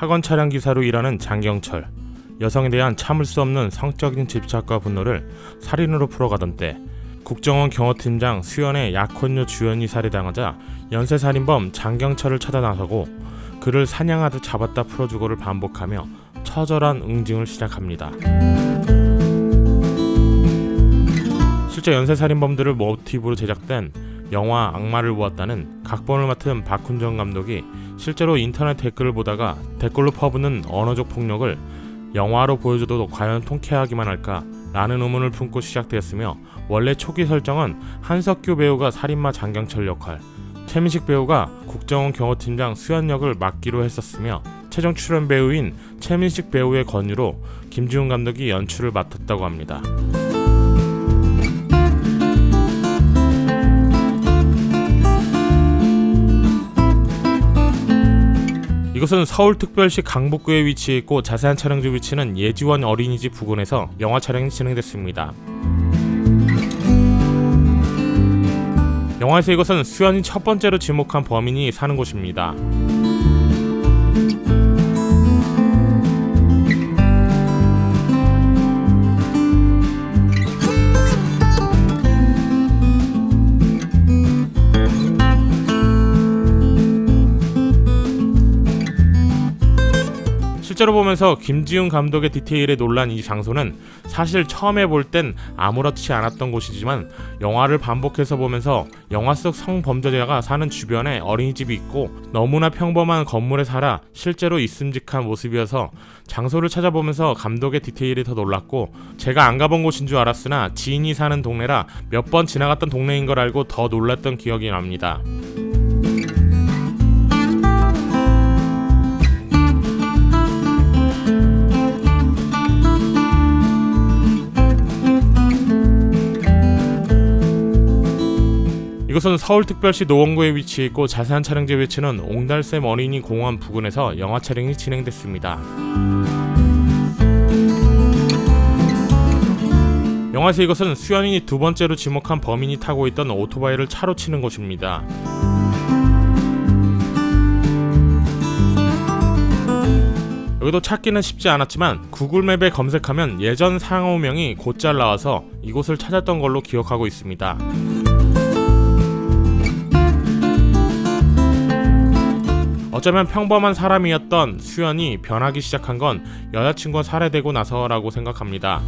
학원 차량 기사로 일하는 장경철. 여성에 대한 참을 수 없는 성적인 집착과 분노를 살인으로 풀어가던 때 국정원 경호팀장 수연의 약혼녀 주연이 살해당하자 연쇄살인범 장경철을 찾아 나서고 그를 사냥하듯 잡았다 풀어주고를 반복하며 처절한 응징을 시작합니다. 실제 연쇄살인범들을 모티브로 제작된 영화 악마를 보았다는 각본을 맡은 박훈정 감독이 실제로 인터넷 댓글을 보다가 댓글로 퍼붓는 언어적 폭력을 영화로 보여줘도 과연 통쾌하기만 할까 라는 의문을 품고 시작되었으며, 원래 초기 설정은 한석규 배우가 살인마 장경철 역할, 최민식 배우가 국정원 경호팀장 수연 역을 맡기로 했었으며, 최종 출연 배우인 최민식 배우의 권유로 김지훈 감독이 연출을 맡았다고 합니다. 이곳은 서울특별시 강북구에 위치해 있고 자세한 촬영지 위치는 예지원 어린이집 부근에서 영화 촬영이 진행됐습니다. 영화에서 이것은 수연이 첫 번째로 지목한 범인이 사는 곳입니다. 실제로 보면서 김지훈 감독의 디테일에 놀란 이 장소는 사실 처음에 볼 땐 아무렇지 않았던 곳이지만 영화를 반복해서 보면서 영화 속 성범죄자가 사는 주변에 어린이집이 있고 너무나 평범한 건물에 살아 실제로 있음직한 모습이어서 장소를 찾아보면서 감독의 디테일이 더 놀랐고, 제가 안 가본 곳인 줄 알았으나 지인이 사는 동네라 몇 번 지나갔던 동네인 걸 알고 더 놀랐던 기억이 납니다. 이곳은 서울특별시 노원구에 위치해 있고 자세한 촬영지 위치는 옹달샘 어린이 공원 부근에서 영화 촬영이 진행됐습니다. 영화에서 이것은 수연이 두 번째로 지목한 범인이 타고 있던 오토바이를 차로 치는 곳입니다. 여기도 찾기는 쉽지 않았지만 구글맵에 검색하면 예전 상호명이 곧잘 나와서 이곳을 찾았던 걸로 기억하고 있습니다. 어쩌면 평범한 사람이었던 수연이 변하기 시작한 건 여자친구가 살해되고 나서라고 생각합니다.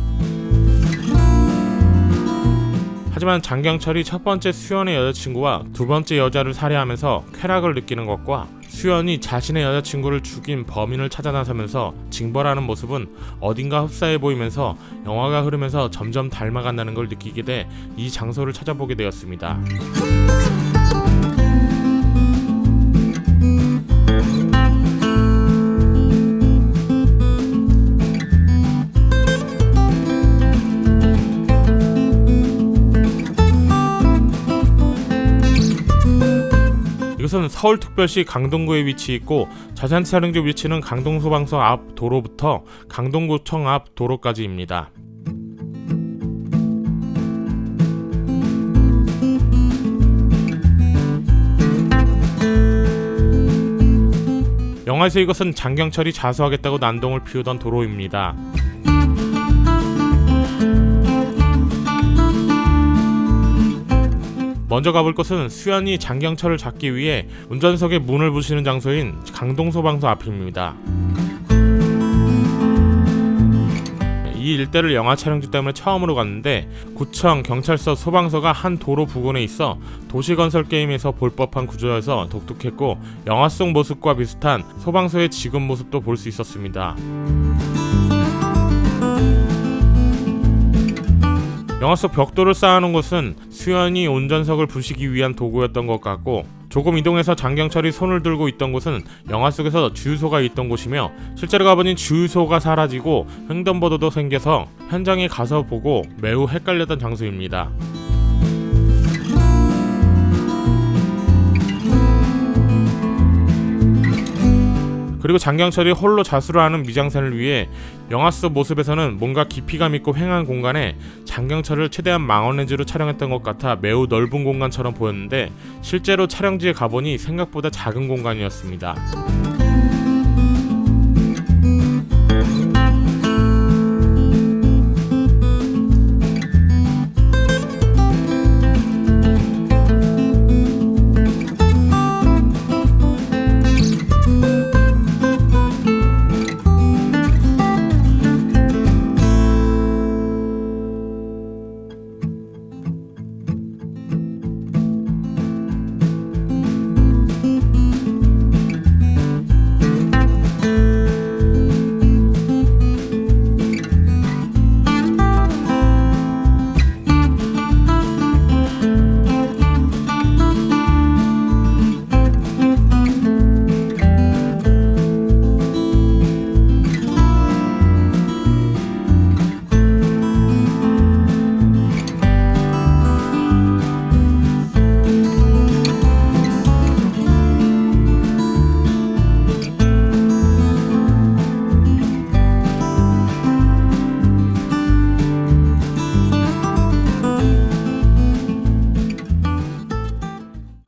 하지만 장경철이 첫 번째 수연의 여자친구와 두 번째 여자를 살해하면서 쾌락을 느끼는 것과 수연이 자신의 여자친구를 죽인 범인을 찾아 나서면서 징벌하는 모습은 어딘가 흡사해 보이면서 영화가 흐르면서 점점 닮아간다는 걸 느끼게 돼 이 장소를 찾아보게 되었습니다. 이것은 서울특별시 강동구에 위치해 있고 자세한 촬영지 위치는 강동소방서 앞 도로부터 강동구청 앞 도로까지입니다. 영화에서 이것은 장경철이 자수하겠다고 난동을 피우던 도로입니다. 먼저 가볼 곳은 수연이 장경철을 잡기 위해 운전석에 문을 부시는 장소인 강동소방서 앞입니다. 이 일대를 영화 촬영지 때문에 처음으로 갔는데 구청, 경찰서, 소방서가 한 도로 부근에 있어 도시건설 게임에서 볼 법한 구조여서 독특했고, 영화 속 모습과 비슷한 소방서의 지금 모습도 볼 수 있었습니다. 영화 속 벽돌을 쌓아놓은 곳은 수연이 운전석을 부시기 위한 도구였던 것 같고, 조금 이동해서 장경철이 손을 들고 있던 곳은 영화 속에서 주유소가 있던 곳이며, 실제로 가보니 주유소가 사라지고 횡단보도도 생겨서 현장에 가서 보고 매우 헷갈렸던 장소입니다. 그리고 장경철이 홀로 자수를 하는 미장센을 위해 영화 속 모습에서는 뭔가 깊이감 있고 휑한 공간에 장경철을 최대한 망원렌즈로 촬영했던 것 같아 매우 넓은 공간처럼 보였는데, 실제로 촬영지에 가보니 생각보다 작은 공간이었습니다.